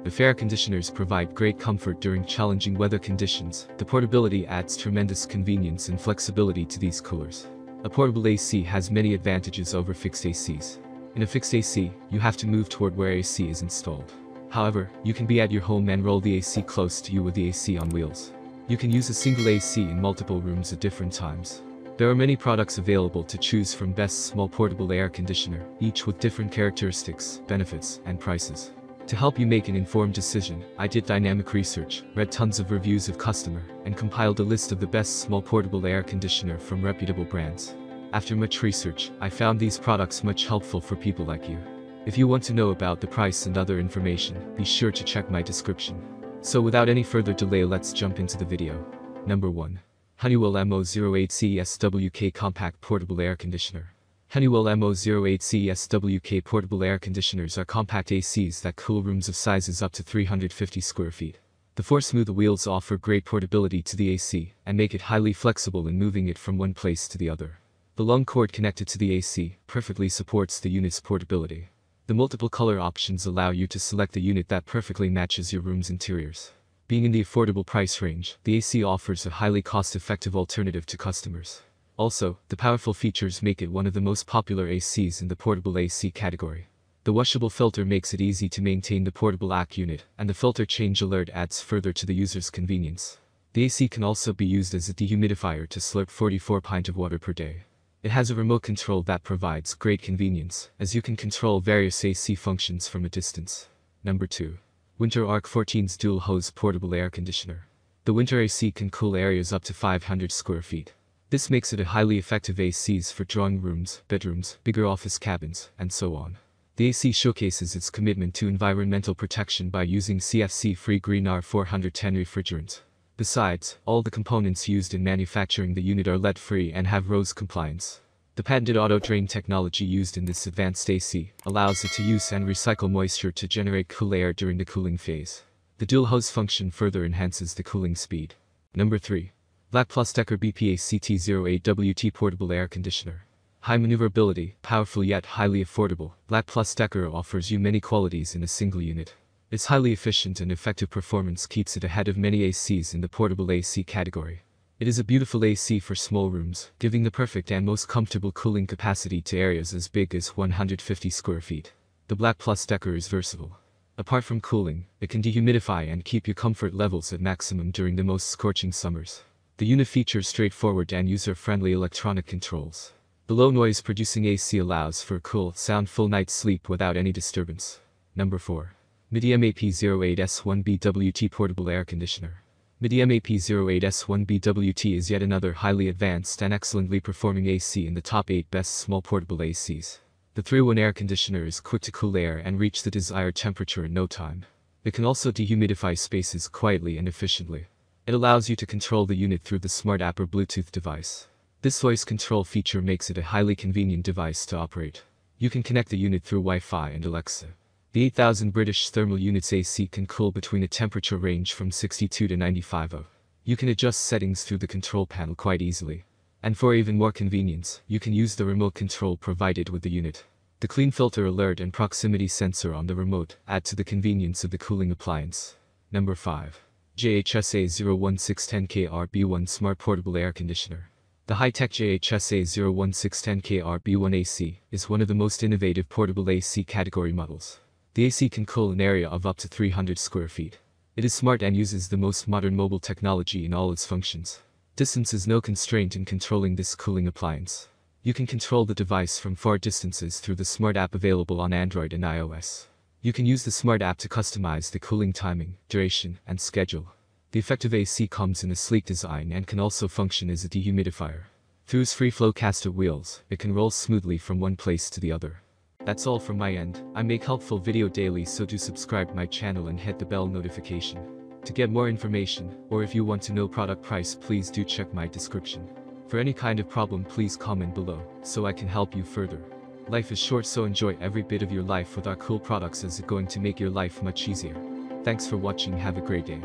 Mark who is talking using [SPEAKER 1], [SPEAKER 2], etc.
[SPEAKER 1] If air conditioners provide great comfort during challenging weather conditions, the portability adds tremendous convenience and flexibility to these coolers. A portable AC has many advantages over fixed ACs. In a fixed AC, you have to move toward where AC is installed. However, you can be at your home and roll the AC close to you with the AC on wheels. You can use a single AC in multiple rooms at different times. There are many products available to choose from. Best small portable air conditioner, each with different characteristics, benefits, and prices. To help you make an informed decision, I did dynamic research, read tons of reviews of customer, and compiled a list of the best small portable air conditioner from reputable brands. After much research, I found these products much helpful for people like you. If you want to know about the price and other information, be sure to check my description. So without any further delay, let's jump into the video. Number 1. Honeywell MO08C SWK Compact Portable Air Conditioner. Honeywell MO08C SWK portable air conditioners are compact ACs that cool rooms of sizes up to 350 square feet. The four smooth wheels offer great portability to the AC and make it highly flexible in moving it from one place to the other. The long cord connected to the AC perfectly supports the unit's portability. The multiple color options allow you to select the unit that perfectly matches your room's interiors. Being in the affordable price range, the AC offers a highly cost-effective alternative to customers. Also, the powerful features make it one of the most popular ACs in the portable AC category. The washable filter makes it easy to maintain the portable AC unit, and the filter change alert adds further to the user's convenience. The AC can also be used as a dehumidifier to slurp 44 pints of water per day. It has a remote control that provides great convenience, as you can control various AC functions from a distance. Number 2. Winter Arc 14's Dual Hose Portable Air Conditioner. The Winter AC can cool areas up to 500 square feet. This makes it a highly effective ACs for drawing rooms, bedrooms, bigger office cabins, and so on. The AC showcases its commitment to environmental protection by using CFC-free Green R410 refrigerant. Besides, all the components used in manufacturing the unit are lead-free and have RoHS compliance. The patented auto-drain technology used in this advanced AC allows it to use and recycle moisture to generate cool air during the cooling phase. The dual hose function further enhances the cooling speed. Number 3. Black Plus Decker BPA-CT08WT Portable Air Conditioner. High maneuverability, powerful yet highly affordable, Black Plus Decker offers you many qualities in a single unit. Its highly efficient and effective performance keeps it ahead of many ACs in the portable AC category. It is a beautiful AC for small rooms, giving the perfect and most comfortable cooling capacity to areas as big as 150 square feet. The Black Plus Decker is versatile. Apart from cooling, it can dehumidify and keep your comfort levels at maximum during the most scorching summers. The unit features straightforward and user-friendly electronic controls. The low noise-producing AC allows for a cool, sound-full night's sleep without any disturbance. Number 4. MIDI MAP08S1BWT Portable Air Conditioner. MIDI MAP08S1BWT is yet another highly advanced and excellently performing AC in the top 8 best small portable ACs. The 3-in-1 air conditioner is quick to cool air and reach the desired temperature in no time. It can also dehumidify spaces quietly and efficiently. It allows you to control the unit through the smart app or Bluetooth device. This voice control feature makes it a highly convenient device to operate. You can connect the unit through Wi-Fi and Alexa. The 8000 British thermal units AC can cool between a temperature range from 62 to 95 . You can adjust settings through the control panel quite easily. And for even more convenience, you can use the remote control provided with the unit. The clean filter alert and proximity sensor on the remote add to the convenience of the cooling appliance. Number 5. JHSA01610KR-B1 Smart Portable Air Conditioner. The high-tech JHSA01610KR-B1 AC is one of the most innovative portable AC category models. The AC can cool an area of up to 300 square feet. It is smart and uses the most modern mobile technology in all its functions. Distance is no constraint in controlling this cooling appliance. You can control the device from far distances through the smart app available on Android and iOS. You can use the smart app to customize the cooling timing, duration, and schedule. The effective AC comes in a sleek design and can also function as a dehumidifier. Through its free-flow caster wheels, it can roll smoothly from one place to the other. That's all from my end. I make helpful video daily, so do subscribe my channel and hit the bell notification. To get more information, or if you want to know product price, please do check my description. For any kind of problem, please comment below, so I can help you further. Life is short, so enjoy every bit of your life with our cool products, as it's going to make your life much easier. Thanks for watching, have a great day.